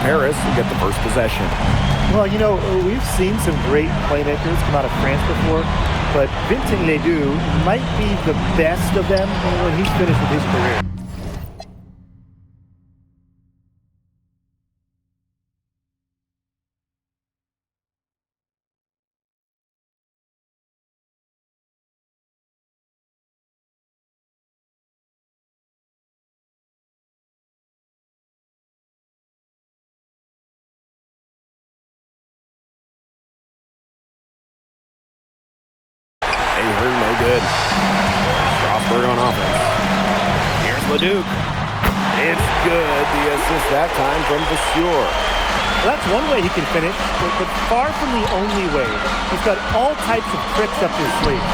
Paris will get the first possession. Well, you know, we've seen some great playmakers come out of France before, but Vincent Ledoux might be the best of them when he's finished with his career. No good. Strasburg on offense. Here's Leduc. It's good. The assist that time from Vasseur. Well, that's one way he can finish, but far from the only way. He's got all types of tricks up his sleeve.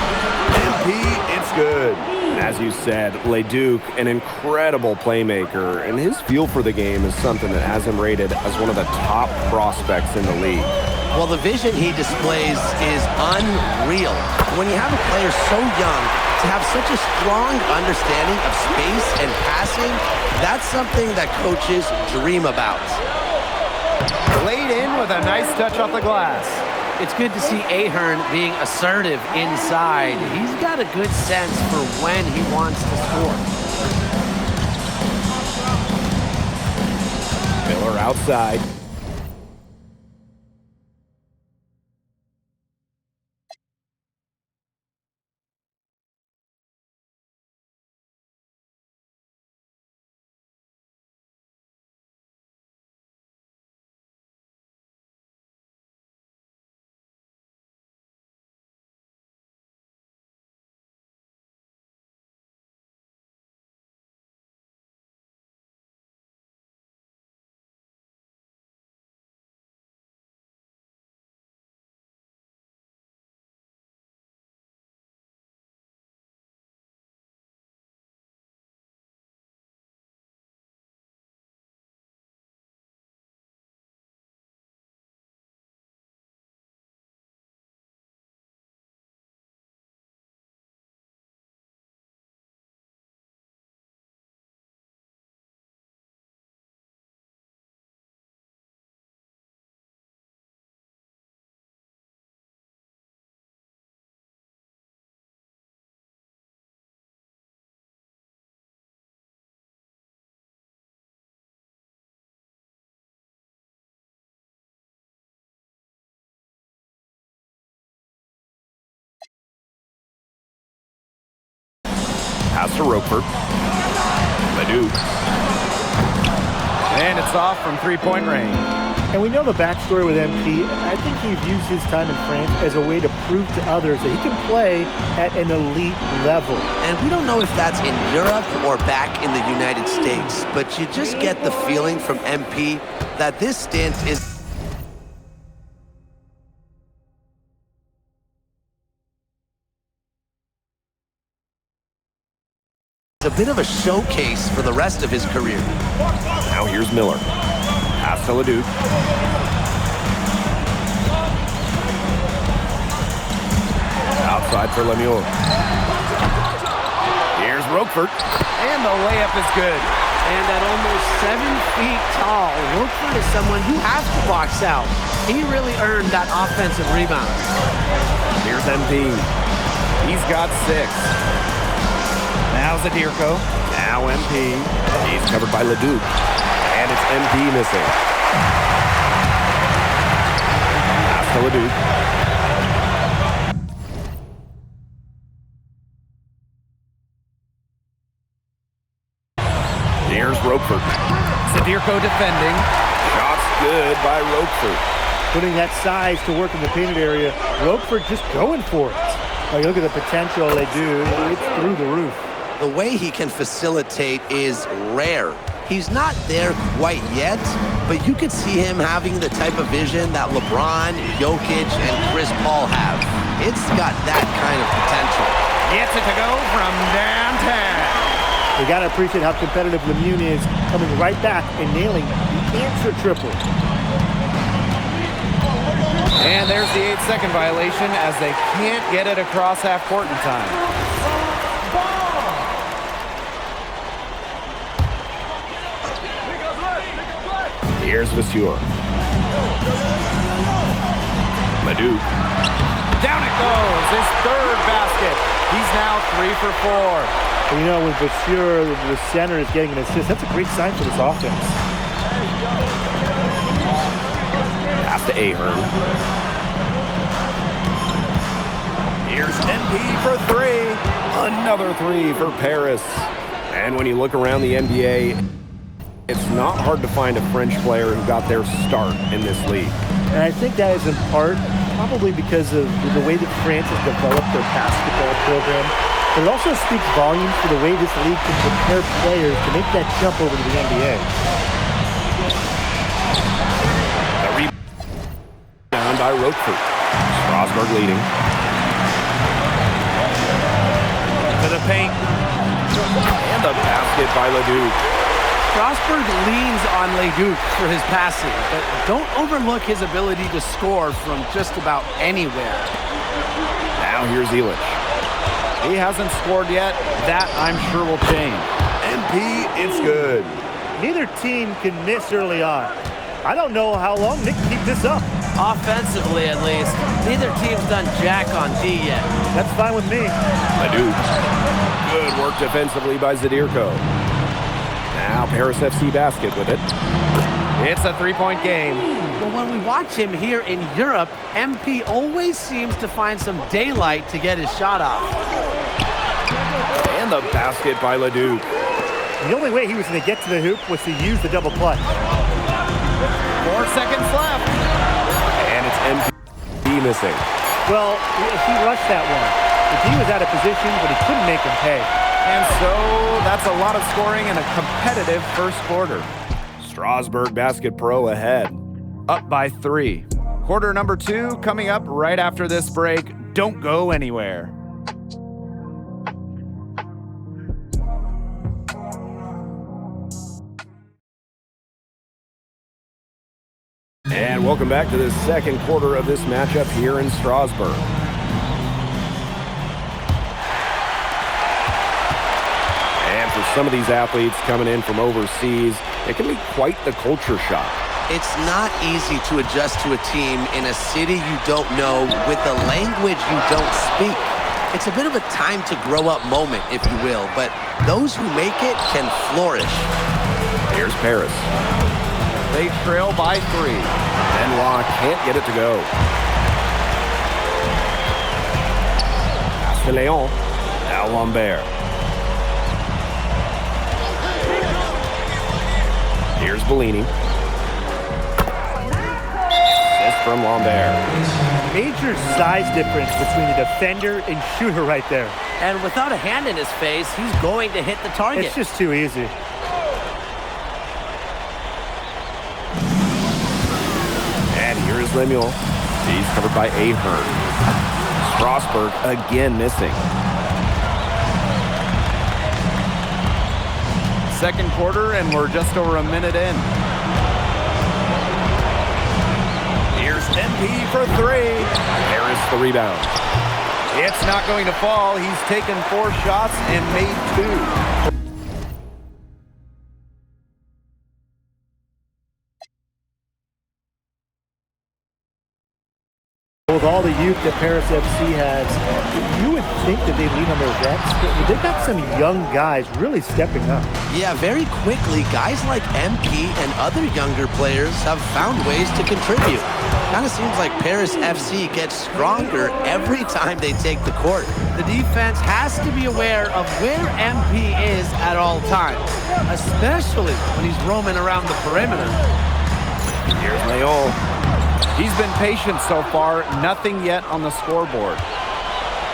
MP, it's good. As you said, Leduc, an incredible playmaker, and his feel for the game is something that has him rated as one of the top prospects in the league. Well, the vision he displays is unreal. When you have a player so young, to have such a strong understanding of space and passing, that's something that coaches dream about. Laid in with a nice touch off the glass. It's good to see Ahern being assertive inside. He's got a good sense for when he wants to score. Miller outside. Pass to Roquefort. Leduc. And it's off from three-point range. And we know the backstory with MP. I think he views his time in France as a way to prove to others that he can play at an elite level. And we don't know if that's in Europe or back in the United States, but you just get the feeling from MP that this stint is a bit of a showcase for the rest of his career. Now here's Miller. Pass to Leduc. Outside for Lemieux. Here's Roquefort. And the layup is good. And at almost 7 feet tall, Roquefort is someone who has to box out. He really earned that offensive rebound. Here's MP. He's got 6. Now Zadirko. Now MP. He's covered by Leduc. And it's MP missing. Pass to Leduc. Here's Roquefort. Zadirko defending. Shots good by Roquefort. Putting that size to work in the painted area, Roquefort just going for it. Like, look at the potential they do. It's through the roof. The way he can facilitate is rare. He's not there quite yet, but you could see him having the type of vision that LeBron, Jokic, and Chris Paul have. It's got that kind of potential. Gets it to go from downtown. You got to appreciate how competitive Lemieux is, coming right back and nailing the answer triple. And there's the 8-second violation as they can't get it across half court in time. Here's Vasseur. Leduc. Down it goes. His third basket. He's now 3 for 4. You know, when Vasseur, the center, is getting an assist, that's a great sign for this offense. Pass to Ahern. Here's MP for 3. Another 3 for Paris. And when you look around the NBA, it's not hard to find a French player who got their start in this league. And I think that is in part probably because of the way that France has developed their basketball program. But it also speaks volumes for the way this league can prepare players to make that jump over to the NBA. The rebound by Roquefort. Strasburg leading. To the paint. And the basket by Leduc. Strasburg leans on Leduc for his passing, but don't overlook his ability to score from just about anywhere. Now here's Elish. He hasn't scored yet. That, I'm sure, will change. MP, it's good. Neither team can miss early on. I don't know how long they can keep this up. Offensively, at least, neither team's done jack on D yet. That's fine with me. Leduc. Good work defensively by Zadirko. Now Paris FC basket with it. It's a three-point game. Well, when we watch him here in Europe, MP always seems to find some daylight to get his shot off. And the basket by Leduc. The only way he was going to get to the hoop was to use the double clutch. 4 seconds left. And it's MP missing. Well, he rushed that one. The D was out of position, but he couldn't make him pay. And so that's a lot of scoring in a competitive first quarter. Strasburg Basket Pro ahead. Up by 3. Quarter number 2 coming up right after this break. Don't go anywhere. And welcome back to the second quarter of this matchup here in Strasbourg. And for some of these athletes coming in from overseas, it can be quite the culture shock. It's not easy to adjust to a team in a city you don't know with a language you don't speak. It's a bit of a time to grow up moment, if you will, but those who make it can flourish. Here's Paris. They trail by 3. Benoit can't get it to go. Pass to Leon. Now Lambert. Here's Bellini. Assist from Lambert. Major size difference between the defender and shooter right there. And without a hand in his face, he's going to hit the target. It's just too easy. And here is Lemuel. He's covered by Ahern. Strasburg again missing. Second quarter, and we're just over a minute in. Here's MP for 3. Paris the rebound. It's not going to fall. He's taken 4 shots and made 2. With all the youth that Paris FC has, you would think that they lean on their vets, but they've got some young guys really stepping up. Yeah, very quickly, guys like MP and other younger players have found ways to contribute. Kind of seems like Paris FC gets stronger every time they take the court. The defense has to be aware of where MP is at all times, especially when he's roaming around the perimeter. Here's Leon. He's been patient so far. Nothing yet on the scoreboard.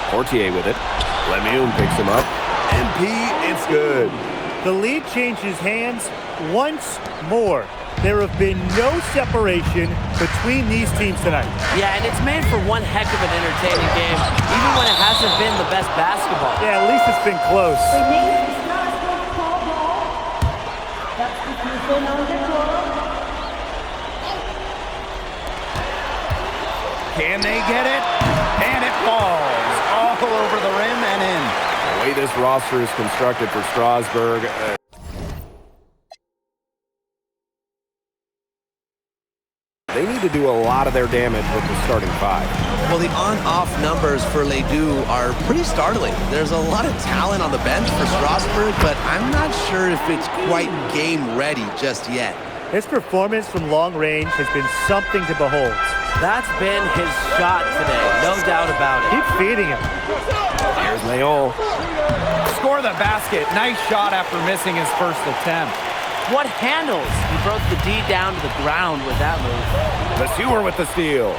Portier with it. Lemuel picks him up. MP, it's good. The lead changes hands once more. There have been no separation between these teams tonight. Yeah, and it's made for one heck of an entertaining game, even when it hasn't been the best basketball. Yeah, at least it's been close. Can they get it? And it falls all over the rim and in. The way this roster is constructed for Strasbourg, they need to do a lot of their damage with the starting five. Well, the on-off numbers for Ledoux are pretty startling. There's a lot of talent on the bench for Strasburg, but I'm not sure if it's quite game-ready just yet. His performance from long range has been something to behold. That's been his shot today, no doubt about it. Keep feeding him. Here's Leon. Score the basket. Nice shot after missing his first attempt. What handles? He broke the D down to the ground with that move. Lesueur with the steal.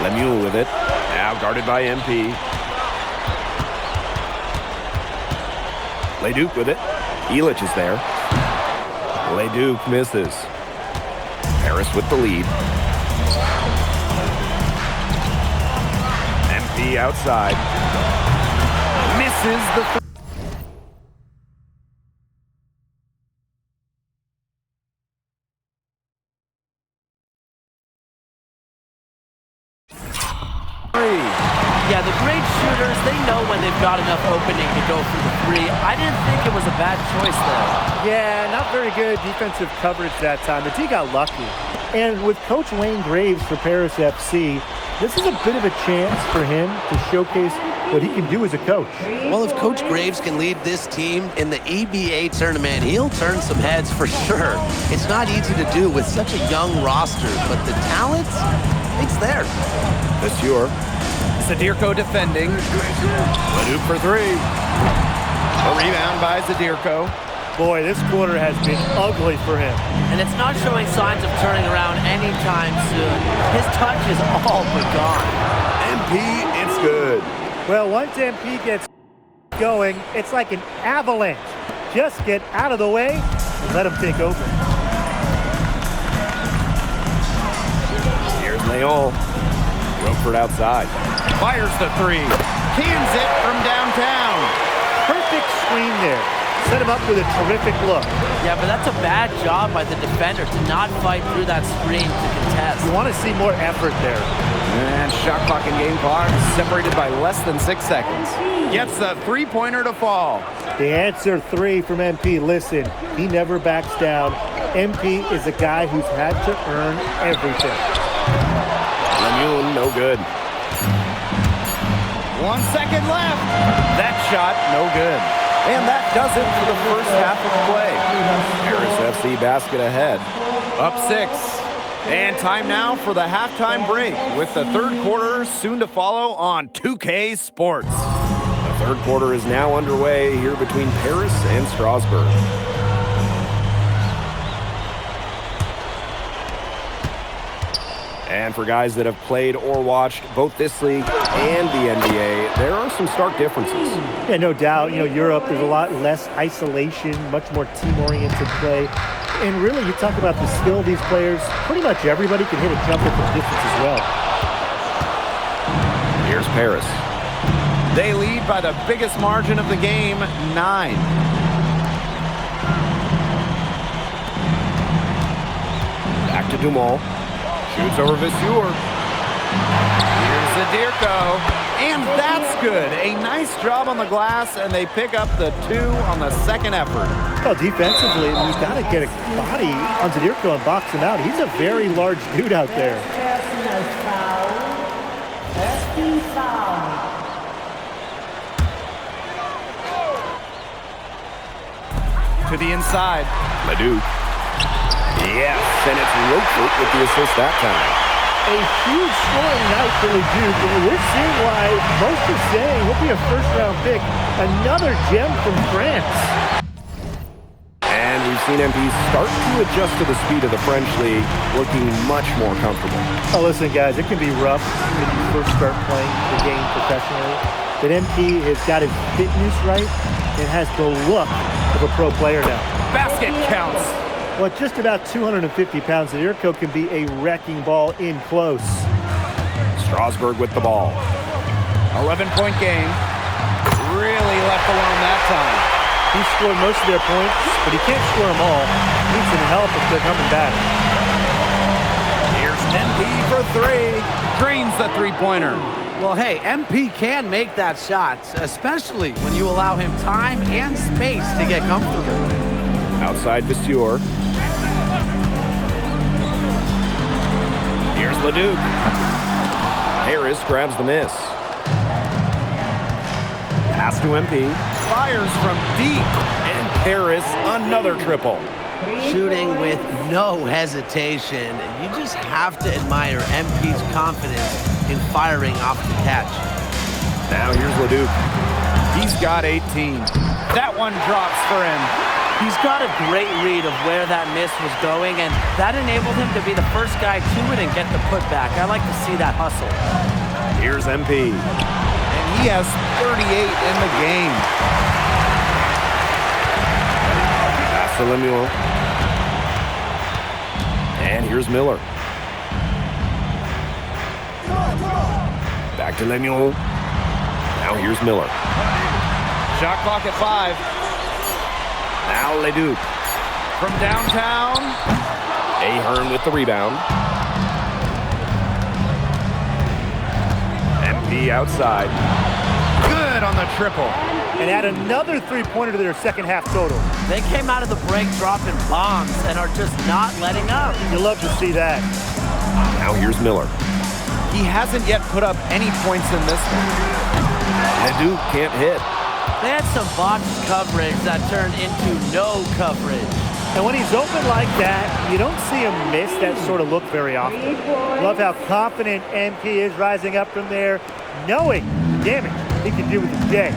Lemieux with it. Now guarded by MP. Leduc with it. Elich is there. Leduc misses. Paris with the lead. MP outside. Misses the three. Yeah, the great shooters, they know when they've got enough opening to go for the three. I didn't think it was a bad choice there. Yeah, not very good defensive coverage that time, but he got lucky. And with Coach Wayne Graves for Paris FC, this is a bit of a chance for him to showcase what he can do as a coach. Well, if Coach Graves can lead this team in the EBA tournament, he'll turn some heads for sure. It's not easy to do with such a young roster, but the talent, it's there. Lesueur. Zadirko defending. Leduc for three. A rebound by Zadirko. Boy, this quarter has been ugly for him. And it's not showing signs of turning around anytime soon. His touch is all but gone. MP, it's good. Well, once MP gets going, it's like an avalanche. Just get out of the way and let him take over. Here's Leon. Rockford outside. Fires the three. Cans it from downtown. Perfect screen there. Set him up with a terrific look. Yeah, but that's a bad job by the defender to not fight through that screen to contest. You want to see more effort there. And shot clock and game clock separated by less than 6 seconds. Gets the three-pointer to fall. The answer three from MP. Listen, he never backs down. MP is a guy who's had to earn everything. Lemieux, no good. 1 second left. That shot, no good. And that does it for the first half of play. Paris FC basket ahead. Up 6. And time now for the halftime break with the third quarter soon to follow on 2K Sports. The third quarter is now underway here between Paris and Strasbourg. And for guys that have played or watched both this league and the NBA, there are some stark differences. Yeah, no doubt. You know, Europe, there's a lot less isolation, much more team-oriented play. And really, you talk about the skill of these players, pretty much everybody can hit a jumper from distance as well. Here's Paris. They lead by the biggest margin of the game, 9. Back to Dumont. Shoots over Lesueur. Here's Zadirko. And that's good. A nice job on the glass, and they pick up the 2 on the second effort. Well, defensively, you've got to get a body on Zadirko and box him out. He's a very large dude out there. To the inside. Leduc. Yes, and it's Roquefort with the assist that time. A huge scoring night for Leduc, and we're seeing why most are saying he'll be a first-round pick. Another gem from France. And we've seen MP start to adjust to the speed of the French league, looking much more comfortable. Oh, listen, guys, it can be rough when you first start playing the game professionally. But MP has got his fitness right and has the look of a pro player now. Basket counts. Well, at just about 250 pounds, Zadirko can be a wrecking ball in close. Strasbourg with the ball. 11-point game. Really left alone that time. He scored most of their points, but he can't score them all. He needs some help if they're coming back. Here's MP for 3. Drains the three-pointer. Well, hey, MP can make that shot, especially when you allow him time and space to get comfortable. Outside Lesueur. Leduc. Harris grabs the miss. Pass to MP. Fires from deep. And Harris, another triple. Shooting with no hesitation. You just have to admire MP's confidence in firing off the catch. Now here's Leduc. He's got 18. That one drops for him. He's got a great read of where that miss was going, and that enabled him to be the first guy to it and get the putback. I like to see that hustle. Here's MP. And he has 38 in the game. Pass to Lemuel. And here's Miller. Back to Lemuel. Now here's Miller. Shot clock at 5. Now Leduc. From downtown. Ahern with the rebound. MP outside. Good on the triple. And add another three-pointer to their second half total. They came out of the break dropping bombs and are just not letting up. You love to see that. Now here's Miller. He hasn't yet put up any points in this one. Leduc can't hit. They had some botched coverage that turned into no coverage. And when he's open like that, you don't see him miss that sort of look very often. Love how confident MP is rising up from there, knowing damage he can do with the J.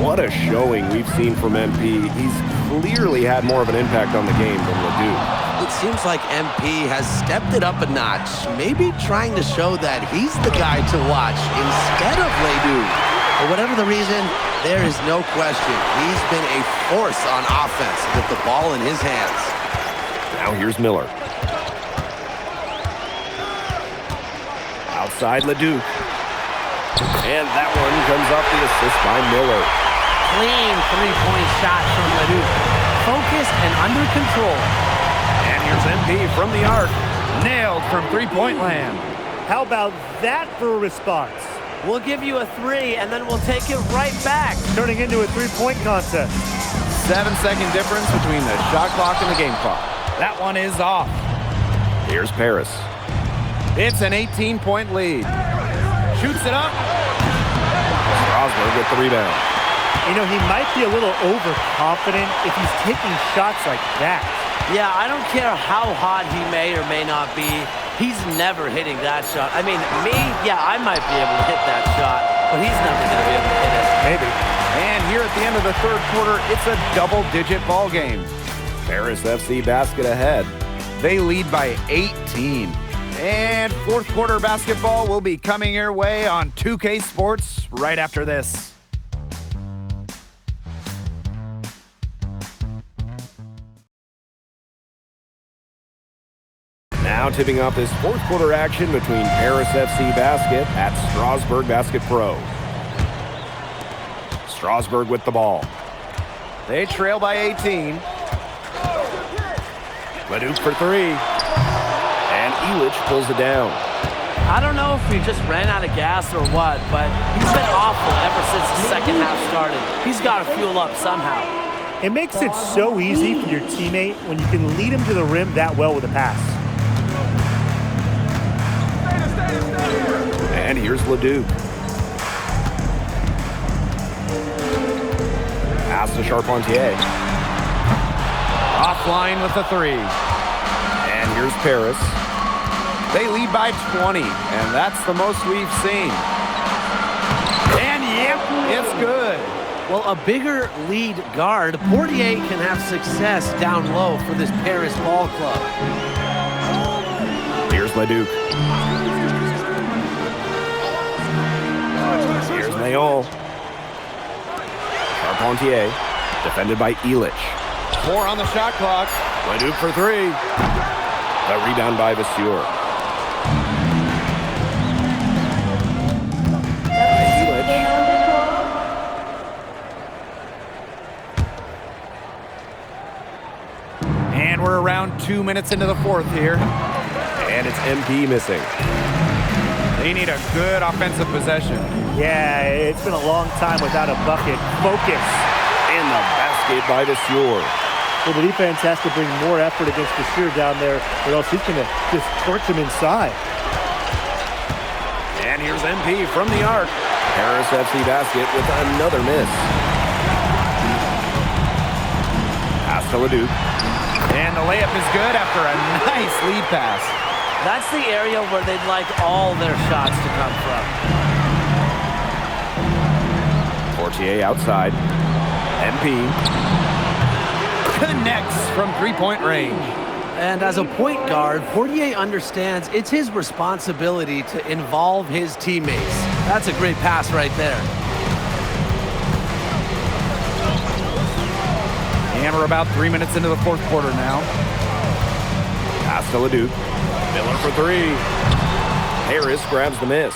What a showing we've seen from MP. He's clearly had more of an impact on the game than Leduc. It seems like MP has stepped it up a notch, maybe trying to show that he's the guy to watch instead of Leduc. For whatever the reason, there is no question he's been a force on offense with the ball in his hands. Now here's Miller. Outside Leduc. And that one comes off the assist by Miller. Clean three-point shot from Leduc. Focused and under control. And here's MP from the arc. Nailed from three-point land. How about that for a response? We'll give you a 3, and then we'll take it right back. Turning into a three-point contest. 7-second difference between the shot clock and the game clock. That one is off. Here's Paris. It's an 18-point lead. Shoots it up. Strasburg with the rebound. You know, he might be a little overconfident if he's taking shots like that. Yeah, I don't care how hot he may or may not be. He's never hitting that shot. I mean, me, yeah, I might be able to hit that shot, but he's never going to be able to hit it. Maybe. And here at the end of the third quarter, it's a double-digit ball game. Paris FC basket ahead. They lead by 18. And fourth quarter basketball will be coming your way on 2K Sports right after this. Now tipping off this fourth quarter action between Paris FC Basket at Strasburg Basket Pro. Strasburg with the ball. They trail by 18. Leduc for 3. And Elich pulls it down. I don't know if he just ran out of gas or what, but he's been awful ever since the second half started. He's got to fuel up somehow. It makes it so easy for your teammate when you can lead him to the rim that well with a pass. And here's Leduc. Pass to Charpentier. Offline with the 3. And here's Paris. They lead by 20, and that's the most we've seen. And yep, it's good. Well, a bigger lead guard, Portier can have success down low for this Paris ball club. Here's Leduc. Here's Mayon. Charpentier, defended by Elich. 4 on the shot clock. Leduc for 3. The rebound by Vasseur. And we're around 2 minutes into the fourth here. And it's MP missing. They need a good offensive possession. Yeah, it's been a long time without a bucket. Focus. And the basket by Vasseur. Well, the defense has to bring more effort against Vasseur down there, or else he's going to just torch him inside. And here's MP from the arc. Paris FC basket with another miss. Pass to Leduc. And the layup is good after a nice lead pass. That's the area where they'd like all their shots to come from. Portier outside. MP. Connects from three-point range. And as a point guard, Portier understands it's his responsibility to involve his teammates. That's a great pass right there. And we're about 3 minutes into the fourth quarter now. Pass to Leduc. Miller for three. Harris grabs the miss.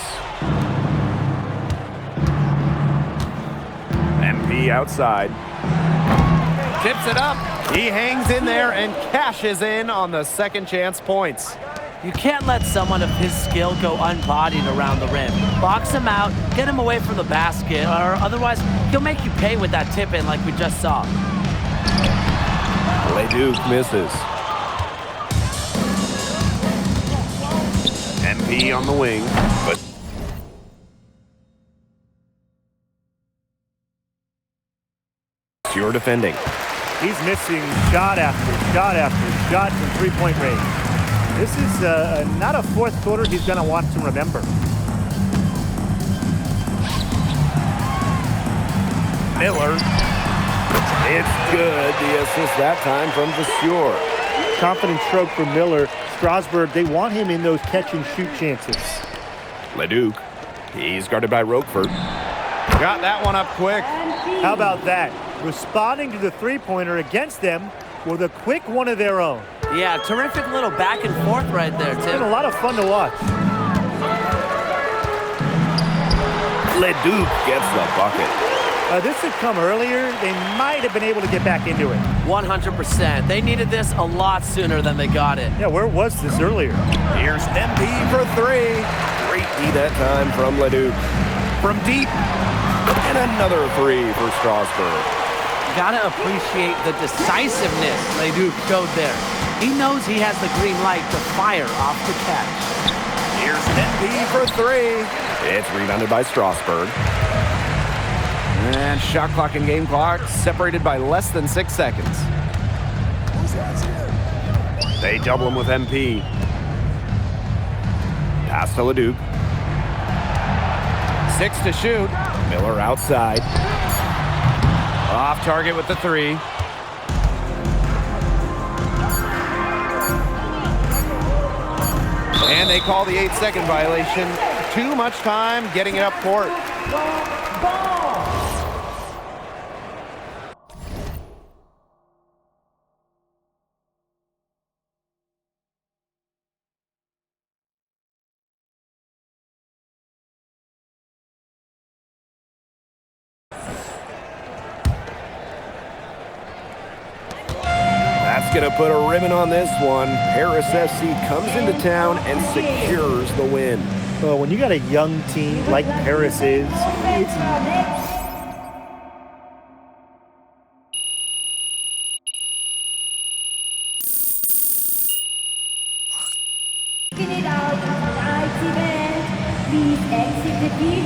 MP outside. Tips it up. He hangs in there and cashes in on the second chance points. You can't let someone of his skill go unbodied around the rim. Box him out, get him away from the basket, or otherwise he'll make you pay with that tip in like we just saw. Leduc misses. MP on the wing, but you're defending. He's missing shot after shot after shot from three-point range. This is not a fourth quarter he's going to want to remember. Miller. It's good. The assist that time from Vasseur. Confident stroke from Miller. Strasburg, they want him in those catch-and-shoot chances. Leduc. He's guarded by Roquefort. Got that one up quick. How about that? Responding to the three-pointer against them with a quick one of their own. Yeah, terrific little back and forth right there, It's been Tim. a lot of fun to watch. Leduc gets the bucket. This had come earlier. They might have been able to get back into it. 100%. They needed this a lot sooner than they got it. Yeah, where was this earlier? Here's MP for three. Great D that time from Leduc. From deep. And another three for Strasburg. Gotta appreciate the decisiveness Leduc showed there. He knows he has the green light to fire off the catch. Here's MP for three. It's rebounded by Strasburg. And shot clock and game clock separated by less than 6 seconds. They double him with MP. Pass to Leduc. 6 to shoot. Miller outside. Off target with the three. And they call the 8-second violation. Too much time getting it up court. That's going to put a ribbon on this one. Paris FC comes into town and secures the win. Well, when you got a young team like Paris is, it's Checking it out, tonight's event. Please exit the building.